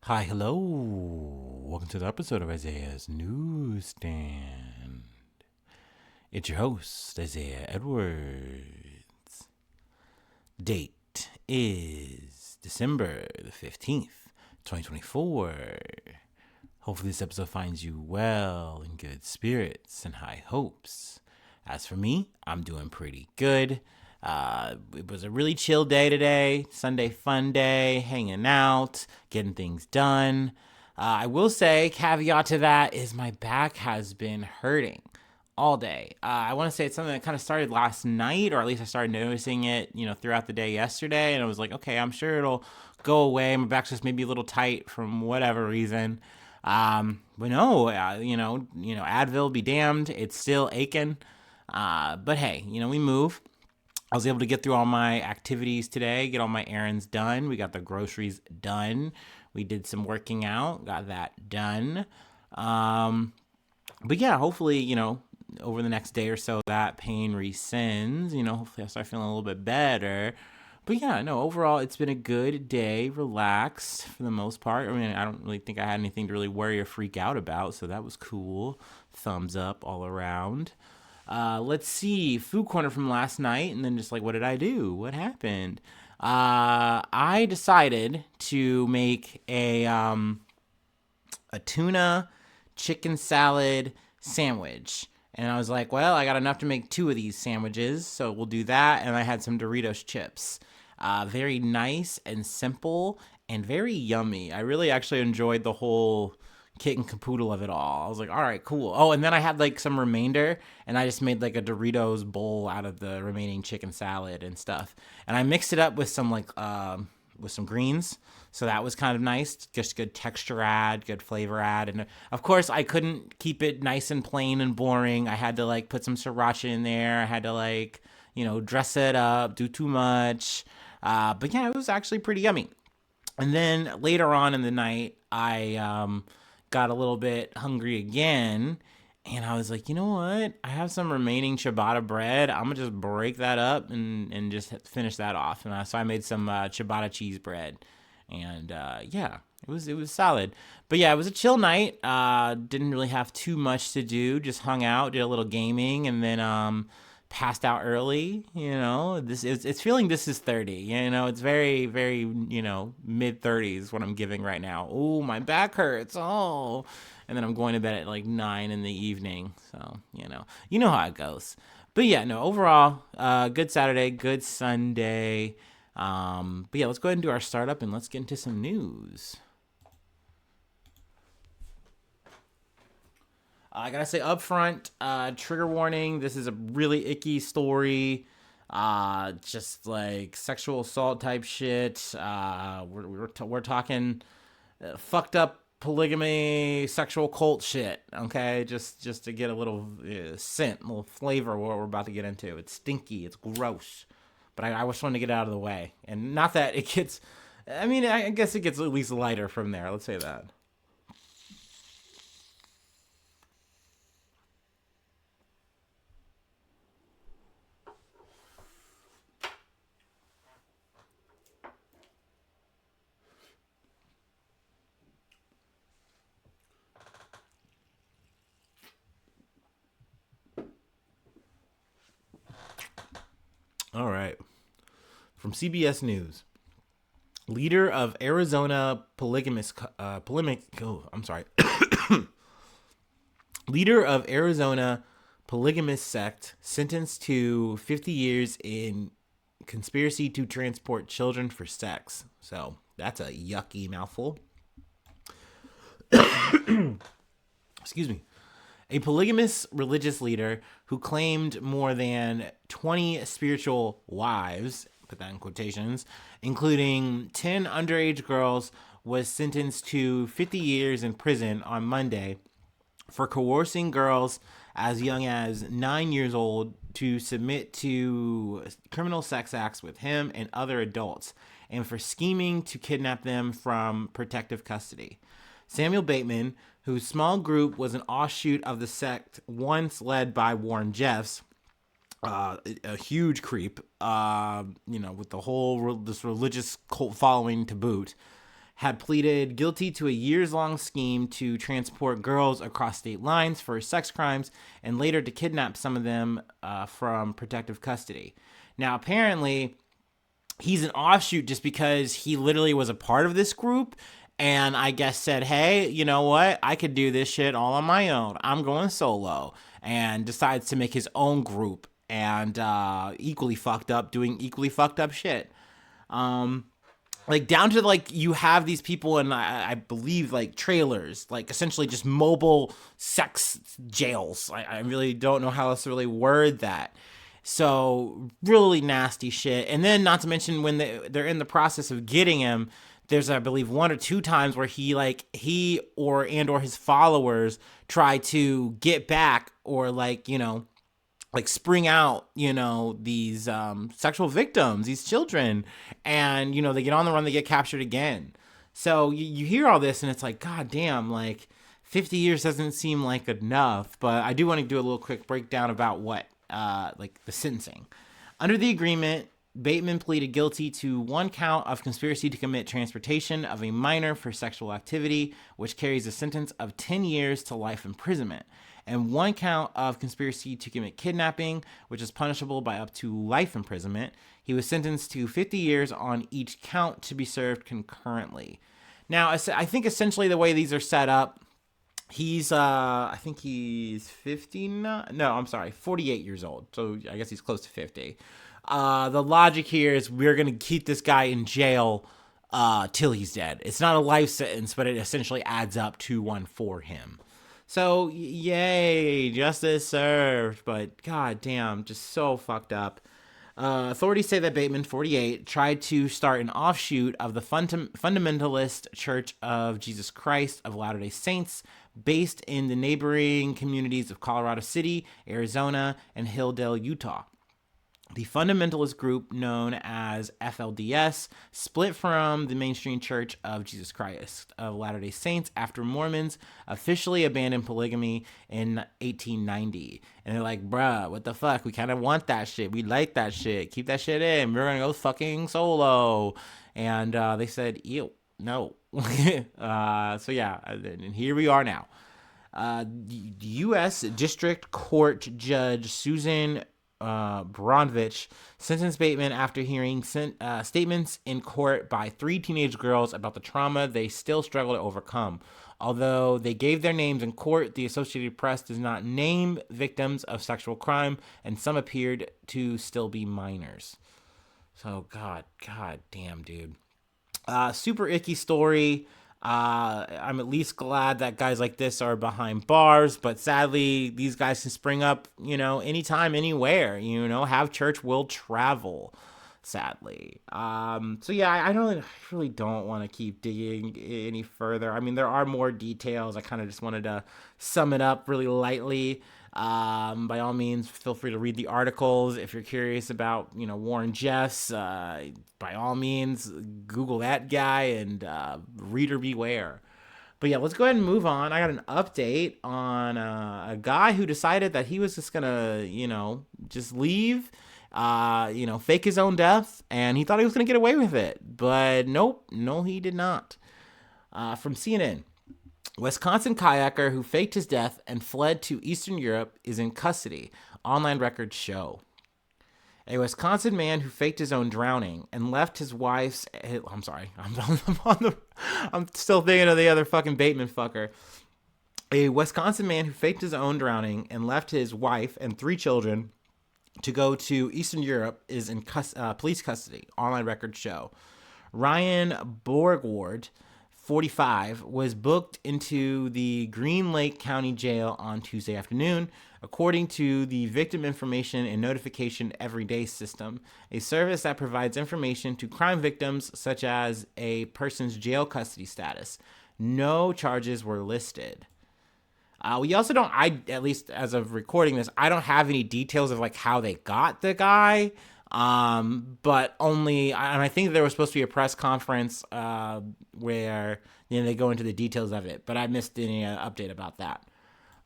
Hi, hello. Welcome to the episode of Isaiah's Newsstand. It's your host, Isaiah Edwards. Date is December the 15th, 2024. Hopefully, this episode finds you well, in good spirits, and high hopes. As for me, I'm doing pretty good. It was a really chill day today. Sunday fun day, hanging out, getting things done. I will say, caveat to that is my back has been hurting all day. I want to say it's something that kind of started last night, or at least I started noticing it, throughout the day yesterday. And I was like, okay, I'm sure it'll go away. My back's just maybe a little tight from whatever reason. But no, Advil be damned. It's still aching. But hey, we move. I was able to get through all my activities today, get all my errands done. We got the groceries done. We did some working out, got that done. But yeah, hopefully, over the next day or so, that pain rescinds. Hopefully I'll start feeling a little bit better. But yeah, no, overall, it's been a good day, relaxed for the most part. I mean, I don't really think I had anything to really worry or freak out about, so that was cool. Thumbs up all around. Let's see, food corner from last night, and then just like, what did I do? What happened? I decided to make a tuna chicken salad sandwich. And I was like, well, I got enough to make two of these sandwiches, so we'll do that. And I had some Doritos chips. Very nice and simple and very yummy. I really actually enjoyed the whole kit and caboodle of it all. I was like, all right, cool. Oh, and then I had like some remainder, and I just made like a Doritos bowl out of the remaining chicken salad and stuff. And I mixed it up with some with some greens. So that was kind of nice. Just good texture add, good flavor add. And of course, I couldn't keep it nice and plain and boring. I had to like put some sriracha in there. I had to dress it up, do too much. But yeah, it was actually pretty yummy. And then later on in the night, I got a little bit hungry again. And I was like, you know what? I have some remaining ciabatta bread. I'm going to just break that up and just finish that off. And so I made some ciabatta cheese bread. And yeah, it was solid. But yeah, it was a chill night. Didn't really have too much to do. Just hung out, did a little gaming, and then passed out early. It's feeling this is 30. It's very very mid 30s what I'm giving right now. Oh, my back hurts. Oh, and then I'm going to bed at like 9 in the evening. So you know how it goes. But yeah, no, overall, good Saturday, good Sunday. But yeah, let's go ahead and do our startup and let's get into some news. I gotta say up front, trigger warning. This is a really icky story. Just like sexual assault type shit. We're talking fucked up polygamy, sexual cult shit. Okay, just to get a little scent, a little flavor of what we're about to get into. It's stinky. It's gross. But I was trying to get it out of the way, and not that it gets. I mean, I guess it gets at least lighter from there. Let's say that. All right. From CBS News, leader of Arizona I'm sorry. Leader of Arizona polygamous sect sentenced to 50 years in conspiracy to transport children for sex. So that's a yucky mouthful. Excuse me. A polygamous religious leader who claimed more than 20 spiritual wives, put that in quotations, including 10 underage girls, was sentenced to 50 years in prison on Monday for coercing girls as young as 9 years old to submit to criminal sex acts with him and other adults, and for scheming to kidnap them from protective custody. Samuel Bateman, whose small group was an offshoot of the sect once led by Warren Jeffs, a huge creep, with the whole this religious cult following to boot, had pleaded guilty to a years-long scheme to transport girls across state lines for sex crimes and later to kidnap some of them from protective custody. Now, apparently, he's an offshoot just because he literally was a part of this group and I guess said, hey, you know what? I could do this shit all on my own. I'm going solo. And decides to make his own group and equally fucked up, doing equally fucked up shit. Like down to like you have these people in I believe like trailers, like essentially just mobile sex jails. I really don't know how else to really word that. So really nasty shit. And then not to mention when they're in the process of getting him, there's I believe 1 or 2 times where he or his followers try to get back or like, you know, like spring out, you know, these sexual victims, these children, and, you know, they get on the run, they get captured again. So you hear all this and it's like, God damn, like 50 years doesn't seem like enough. But I do want to do a little quick breakdown about what, like the sentencing. Under the agreement, Bateman pleaded guilty to 1 count of conspiracy to commit transportation of a minor for sexual activity, which carries a sentence of 10 years to life imprisonment, and 1 count of conspiracy to commit kidnapping, which is punishable by up to life imprisonment. He was sentenced to 50 years on each count to be served concurrently. Now, I think essentially the way these are set up, he's, I think he's 48 years old. So I guess he's close to 50. The logic here is we're going to keep this guy in jail till he's dead. It's not a life sentence, but it essentially adds up to one for him. So, yay, justice served, but god damn, just so fucked up. Authorities say that Bateman, 48, tried to start an offshoot of the fundamentalist Church of Jesus Christ of Latter-day Saints, based in the neighboring communities of Colorado City, Arizona, and Hilldale, Utah. The fundamentalist group, known as FLDS, split from the mainstream Church of Jesus Christ of Latter-day Saints after Mormons officially abandoned polygamy in 1890. And they're like, bruh, what the fuck? We kind of want that shit. We like that shit. Keep that shit in. We're going to go fucking solo. And they said, ew, no. So yeah, and here we are now. U.S. District Court Judge Susan Bronvich sentenced Bateman after hearing statements in court by 3 teenage girls about the trauma they still struggle to overcome. Although they gave their names in court, the Associated Press does not name victims of sexual crime, and some appeared to still be minors. So, god damn, dude. Super icky story. I'm at least glad that guys like this are behind bars, but sadly, these guys can spring up, you know, anytime, anywhere, you know, have church will travel, sadly. So yeah, I really don't want to keep digging any further. I mean, there are more details. I kind of just wanted to sum it up really lightly. By all means, feel free to read the articles if you're curious about, you know, Warren Jeffs. By all means, Google that guy and reader beware. But yeah, let's go ahead and move on. I got an update on a guy who decided that he was just gonna, you know, just leave, you know, fake his own death, and he thought he was gonna get away with it. But nope, no, he did not. From CNN. Wisconsin kayaker who faked his death and fled to Eastern Europe is in custody, online records show. A Wisconsin man who faked his own drowning and left his wife's... I'm sorry. I'm still thinking of the other fucking Bateman fucker. A Wisconsin man who faked his own drowning and left his wife and 3 children to go to Eastern Europe is in police custody, online records show. Ryan Bogwardt, 45, was booked into the Green Lake County Jail on Tuesday afternoon, according to the Victim Information and Notification Everyday System, a service that provides information to crime victims such as a person's jail custody status. No charges were listed. We also don't, at least as of recording this, I don't have any details of like how they got the guy. But only, and I think there was supposed to be a press conference where, you know, they go into the details of it, but I missed any update about that.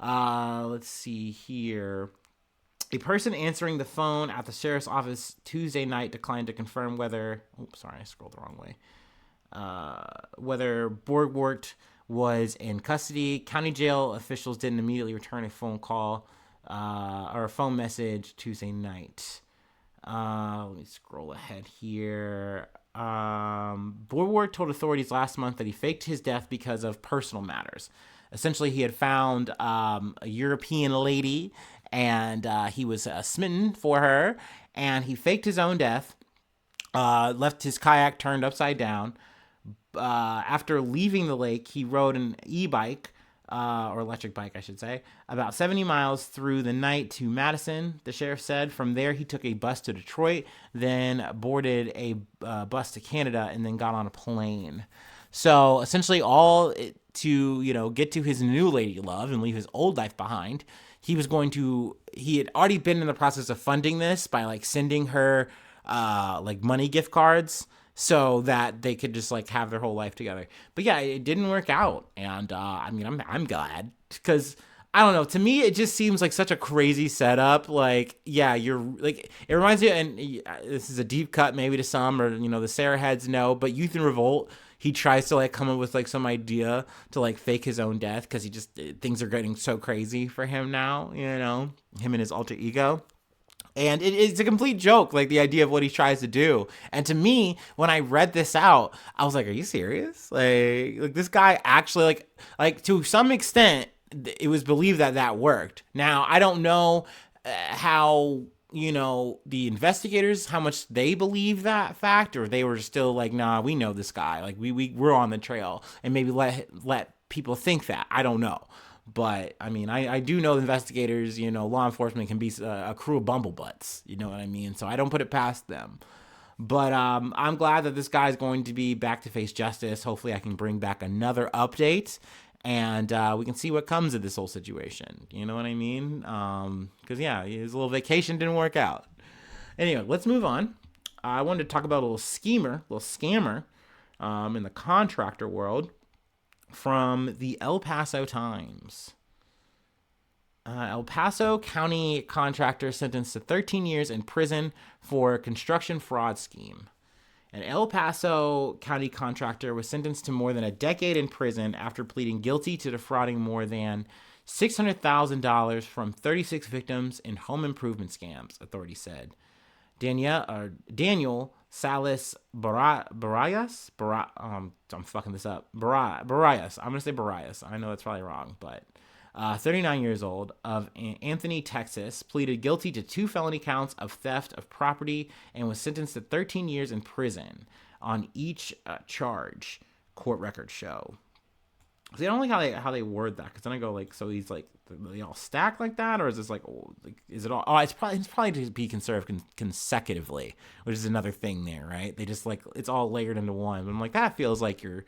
Let's see here. A person answering the phone at the sheriff's office Tuesday night declined to confirm whether, I scrolled the wrong way. whether Bogwardt was in custody. County jail officials didn't immediately return a phone call or a phone message Tuesday night. Let me scroll ahead here. Bogwardt told authorities last month that he faked his death because of personal matters. Essentially, he had found a European lady, and he was smitten for her, and he faked his own death, left his kayak turned upside down. After leaving the lake, he rode an e-bike, or electric bike, I should say, about 70 miles through the night to Madison, the sheriff said. From there, he took a bus to Detroit, then boarded a bus to Canada, and then got on a plane. So essentially all to, get to his new lady love and leave his old life behind. He had already been in the process of funding this by like sending her money gift cards so that they could just like have their whole life together. But yeah, it didn't work out. And I'm glad, because I don't know, to me it just seems like such a crazy setup. Like, yeah, you're like, it reminds me, and this is a deep cut maybe to some, or the Sarah heads know, but Youth in Revolt, he tries to like come up with like some idea to like fake his own death because things are getting so crazy for him now, him and his alter ego. And it's a complete joke, like the idea of what he tries to do. And to me, when I read this out, I was like, are you serious? Like this guy actually, like to some extent, it was believed that worked. Now, I don't know how, the investigators, how much they believe that fact, or they were still like, nah, we know this guy. Like we're on the trail, and maybe let people think that. I don't know. But I mean, I do know investigators, law enforcement can be a crew of bumblebutts, you know what I mean? So I don't put it past them. But I'm glad that this guy's going to be back to face justice. Hopefully I can bring back another update, and we can see what comes of this whole situation. You know what I mean? Because, yeah, his little vacation didn't work out. Anyway, let's move on. I wanted to talk about a little scammer in the contractor world. From the El Paso Times. El Paso County contractor sentenced to 13 years in prison for construction fraud scheme. An El Paso County contractor was sentenced to more than a decade in prison after pleading guilty to defrauding more than $600,000 from 36 victims in home improvement scams, authorities said. Daniel Salas Barayas. I'm fucking this up. Barayas. I'm going to say Barayas. I know that's probably wrong, but 39 years old, of Anthony, Texas, pleaded guilty to 2 felony counts of theft of property and was sentenced to 13 years in prison on each charge, court records show. See, I don't like how they word that, because then I go like, so he's like, they all stack like that, or is this like, is it all? Oh, it's probably to be conserved consecutively, which is another thing there, right? They just like, it's all layered into one. But I'm like, that feels like you're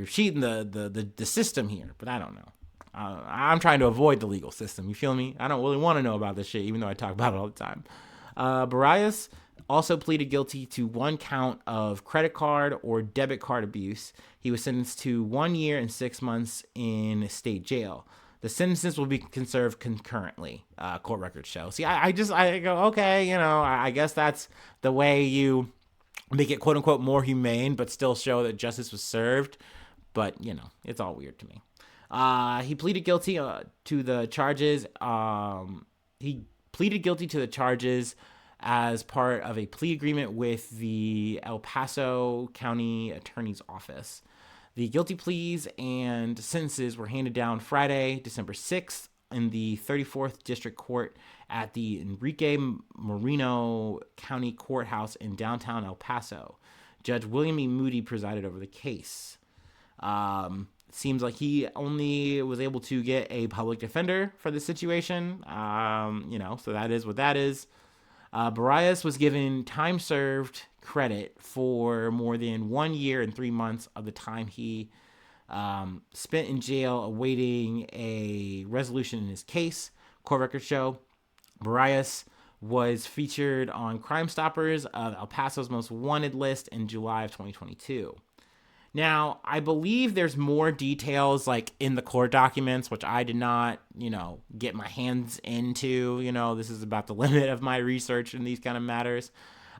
cheating the system here, but I don't know. I'm trying to avoid the legal system. You feel me? I don't really want to know about this shit, even though I talk about it all the time. Barayas also pleaded guilty to 1 count of credit card or debit card abuse. He was sentenced to 1 year and 6 months in state jail. The sentences will be conserved concurrently, court records show. See, I go, okay, I guess that's the way you make it, quote unquote, more humane, but still show that justice was served. But, it's all weird to me. He pleaded guilty to the charges. He pleaded guilty to the charges as part of a plea agreement with the El Paso County Attorney's Office. The guilty pleas and sentences were handed down Friday, December 6th, in the 34th District Court at the Enrique Moreno County Courthouse in downtown El Paso. Judge William E. Moody presided over the case. Seems like he only was able to get a public defender for the situation. So that is what that is. Barayas was given time served credit for more than 1 year and 3 months of the time he spent in jail awaiting a resolution in his case. Court records show Barayas was featured on Crime Stoppers of El Paso's most wanted list in July of 2022. Now, I believe there's more details like in the court documents, which I did not, get my hands into. This is about the limit of my research in these kind of matters.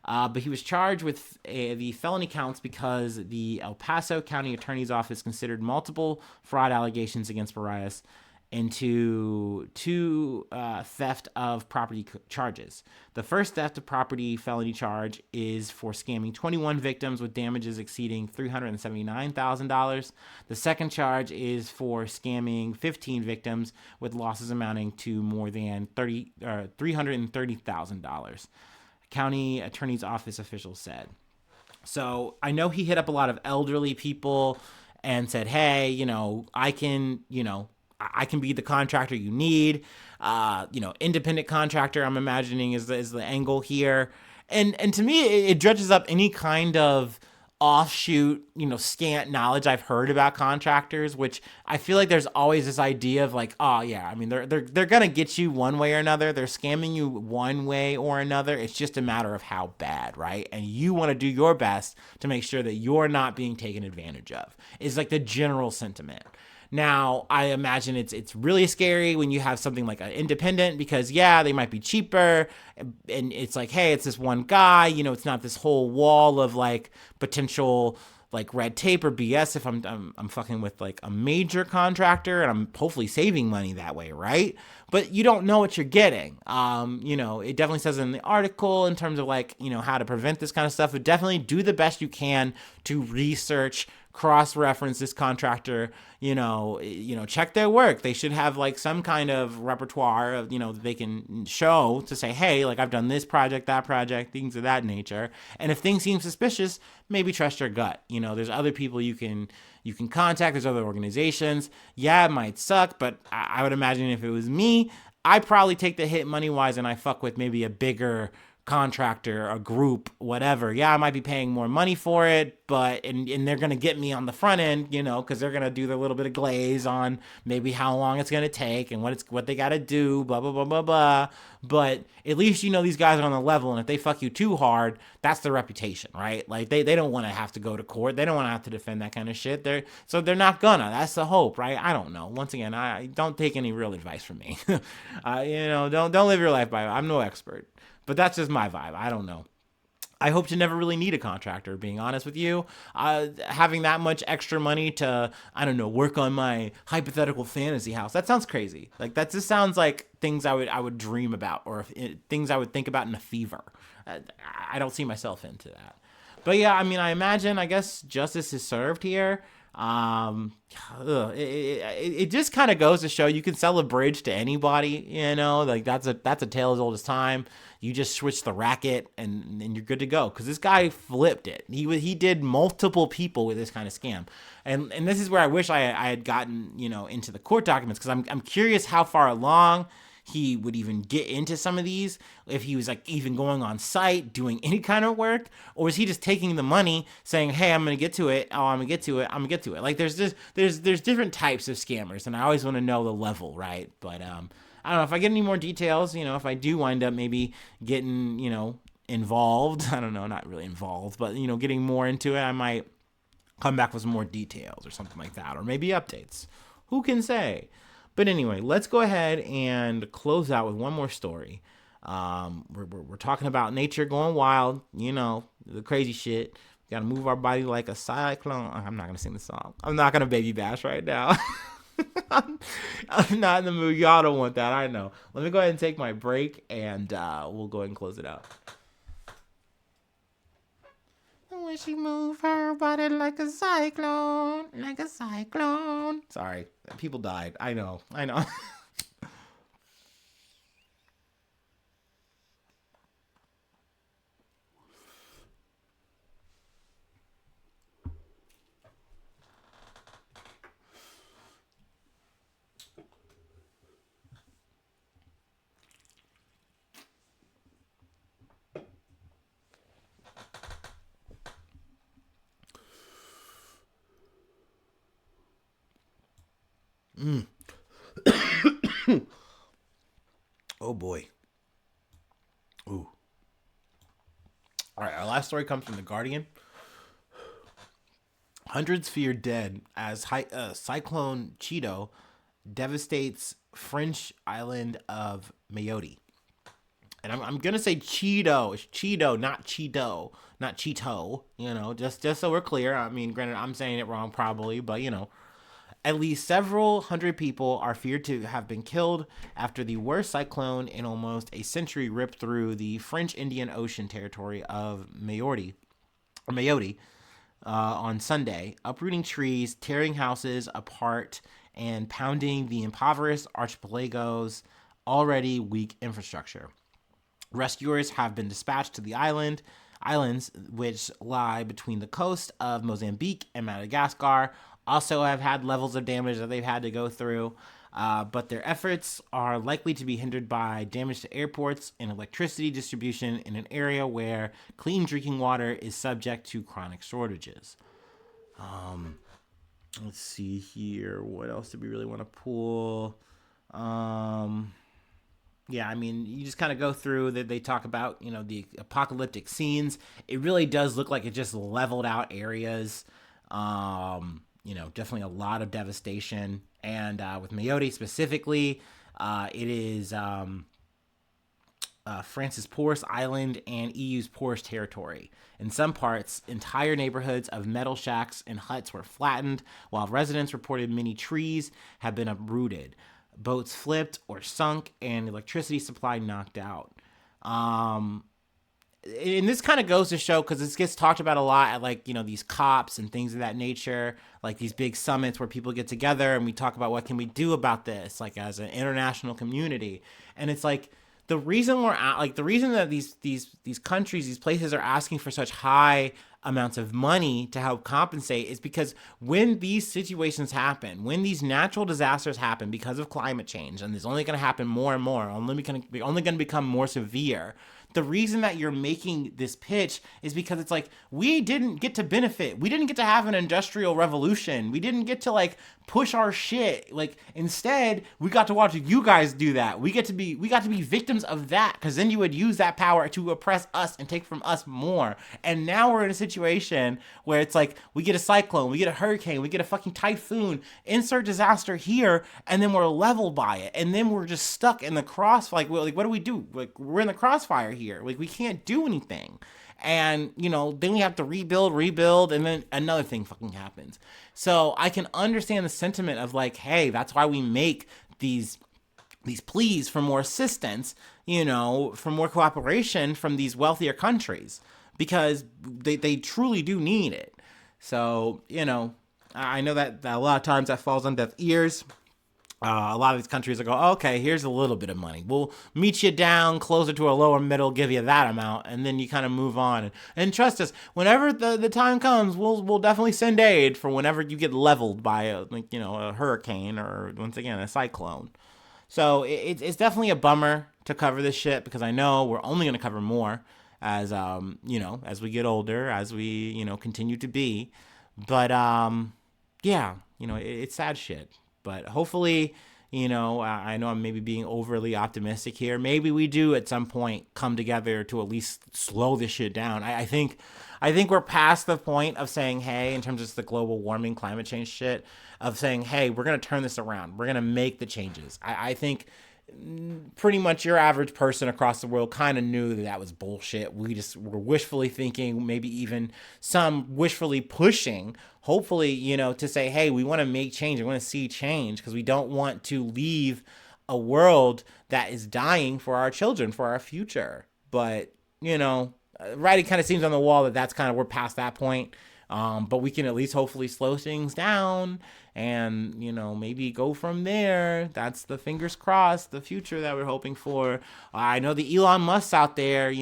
But he was charged with the felony counts because the El Paso County Attorney's Office considered multiple fraud allegations against Barias into two theft of property charges. The first theft of property felony charge is for scamming 21 victims with damages exceeding $379,000. The second charge is for scamming 15 victims with losses amounting to more than $330,000. County Attorney's Office officials said. So I know he hit up a lot of elderly people and said, hey, I can be the contractor you need. Independent contractor, I'm imagining is the angle here. And to me, it dredges up any kind of offshoot, scant knowledge I've heard about contractors, which I feel like there's always this idea of like, oh yeah, I mean, they're gonna get you one way or another. They're scamming you one way or another. It's just a matter of how bad, right? And you want to do your best to make sure that you're not being taken advantage of. Is like the general sentiment. Now, I imagine it's really scary when you have something like an independent because, yeah, they might be cheaper. And it's like, hey, it's this one guy. It's not this whole wall of like potential like red tape or BS if I'm fucking with like a major contractor and I'm hopefully saving money that way, right? But you don't know what you're getting. It definitely says in the article in terms of like, how to prevent this kind of stuff, but definitely do the best you can to research, cross-reference this contractor, check their work. They should have like some kind of repertoire of, that they can show to say, hey, like I've done this project, that project, things of that nature. And if things seem suspicious, maybe trust your gut. There's other people you can contact. There's other organizations. Yeah, it might suck, but I would imagine if it was me, I'd probably take the hit money-wise and I fuck with maybe a bigger contractor, a group, whatever. Yeah, I might be paying more money for it, but and they're gonna get me on the front end, because they're gonna do their little bit of glaze on maybe how long it's gonna take and what they gotta do, blah blah blah blah blah. But at least these guys are on the level, and if they fuck you too hard, that's their reputation, right? Like they don't want to have to go to court, they don't want to have to defend that kind of shit. They're not gonna. That's the hope, right? I don't know. Once again, I don't take any real advice from me. Don't live your life by. I'm no expert. But that's just my vibe. I don't know. I hope to never really need a contractor, being honest with you. Having that much extra money to, I don't know, work on my hypothetical fantasy house. That sounds crazy. Like, that just sounds like things I would dream about or things I would think about in a fever. I don't see myself into that. But yeah, I mean, I guess justice is served here. It just kind of goes to show you can sell a bridge to anybody, like that's a tale as old as time. You just switch the racket and you're good to go. Cause this guy flipped it. He did multiple people with this kind of scam. And this is where I wish I had gotten, into the court documents. Cause I'm curious how far along he would even get into some of these, if he was like even going on site doing any kind of work, or was he just taking the money saying, hey, I'm gonna get to it, I'm gonna get to it. Like there's different types of scammers, and I always want to know the level, right? But I don't know if I get any more details, if I do wind up maybe getting involved, I don't know, not really involved, but getting more into it, I might come back with some more details or something like that, or maybe updates, who can say. But anyway, let's go ahead and close out with one more story. We're talking about nature going wild, the crazy shit. We gotta move our body like a cyclone. I'm not gonna sing the song. I'm not gonna baby bash right now. I'm not in the mood. Y'all don't want that, I know. Let me go ahead and take my break, and we'll go ahead and close it out. When she move her body like a cyclone, like a cyclone. Sorry, people died. I know. Oh boy. Ooh. All right, our last story comes from The Guardian. Hundreds fear dead as Cyclone Chido devastates French island of Mayotte. and I'm gonna say Chido. It's Chido, not Chido, not Cheeto. Just so we're clear. I mean, granted, I'm saying it wrong probably, but at least several hundred people are feared to have been killed after the worst cyclone in almost a century ripped through the French Indian Ocean territory of Mayotte on Sunday, uprooting trees, tearing houses apart, and pounding the impoverished archipelago's already weak infrastructure. Rescuers have been dispatched to the islands, which lie between the coast of Mozambique and Madagascar, also have had levels of damage that they've had to go through. But their efforts are likely to be hindered by damage to airports and electricity distribution in an area where clean drinking water is subject to chronic shortages. Let's see here. What else do we really want to pull? Yeah, I mean, you just kind of go through that. They talk about, the apocalyptic scenes. It really does look like it just leveled out areas. Definitely a lot of devastation. And with Mayotte specifically, it is France's poorest island and EU's poorest territory. In some parts, entire neighborhoods of metal shacks and huts were flattened, while residents reported many trees have been uprooted, boats flipped or sunk, and electricity supply knocked out. And this kind of goes to show, because this gets talked about a lot at these COPs and things of that nature, like these big summits where people get together and we talk about what can we do about this, like as an international community. And it's like, the reason the reason that these countries, these places are asking for such high amounts of money to help compensate is because when these situations happen, when these natural disasters happen because of climate change, and it's only going to happen more and more, only going to become more severe. The reason that you're making this pitch is because it's like, we didn't get to benefit. We didn't get to have an industrial revolution. We didn't get to push our shit. Instead, we got to watch you guys do that. We got to be victims of that, because then you would use that power to oppress us and take from us more. And now we're in a situation where it's like, we get a cyclone, we get a hurricane, we get a fucking typhoon, insert disaster here, and then we're leveled by it. And then we're just stuck in the crossfire. What do we do? We're in the crossfire here. We can't do anything. And, then we have to rebuild, and then another thing fucking happens. So I can understand the sentiment of hey, that's why we make these pleas for more assistance, for more cooperation from these wealthier countries, because they truly do need it. So, I know that a lot of times that falls on deaf ears. A lot of these countries will go, okay, here's a little bit of money. We'll meet you down closer to a lower middle, give you that amount, and then you kind of move on. And trust us, whenever the time comes, we'll definitely send aid for whenever you get leveled by a hurricane or, once again, a cyclone. So it's definitely a bummer to cover this shit, because I know we're only going to cover more as as we get older, as we continue to be. But it's sad shit. But hopefully, I know I'm maybe being overly optimistic here. Maybe we do at some point come together to at least slow this shit down. I think we're past the point of saying, hey, in terms of the global warming, climate change shit, of saying, hey, we're going to turn this around. We're going to make the changes. I think pretty much your average person across the world kind of knew that was bullshit. We just were wishfully thinking, maybe even some wishfully pushing, hopefully, to say, hey, we want to make change. We want to see change, because we don't want to leave a world that is dying for our children, for our future. But, writing kind of seems on the wall that that's kind of, we're past that point. But we can at least hopefully slow things down and, maybe go from there. That's the fingers crossed, the future that we're hoping for. I know the Elon Musks out there,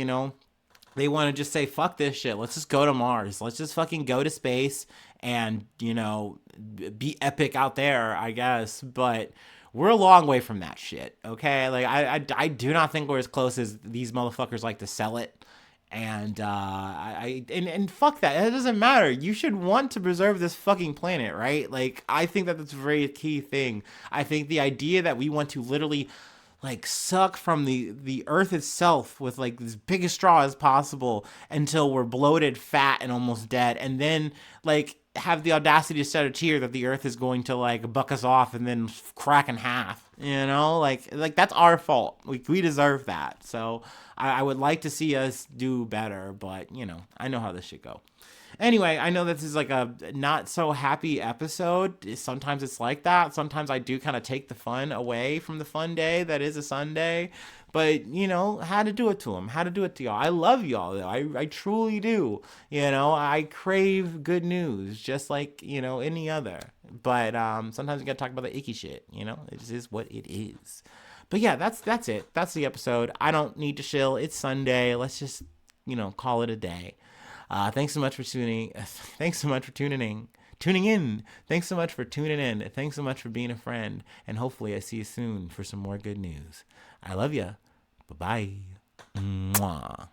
they want to just say, fuck this shit. Let's just go to Mars. Let's just fucking go to space and, be epic out there, I guess. But we're a long way from that shit, okay? I do not think we're as close as these motherfuckers like to sell it. And and fuck that. It doesn't matter. You should want to preserve this fucking planet, right? I think that that's a very key thing. I think the idea that we want to literally suck from the earth itself with as big a straw as possible until we're bloated, fat, and almost dead, and then have the audacity to shed a tear that the earth is going to like buck us off and then crack in half. Like that's our fault. We deserve that. So I would like to see us do better, but I know how this should go. Anyway, I know this is like a not so happy episode. Sometimes it's like that. Sometimes I do kind of take the fun away from the fun day that is a Sunday. But, had to do it to him. Had to do it to y'all. I love y'all, though. I truly do. I crave good news just like, any other. But sometimes we got to talk about the icky shit, It just is what it is. But yeah, that's it. That's the episode. I don't need to chill. It's Sunday. Let's just, call it a day. Thanks so much for tuning. Thanks so much for tuning in. Thanks so much for tuning in. Thanks so much for being a friend. And hopefully I see you soon for some more good news. I love you. Bye-bye. Mwah.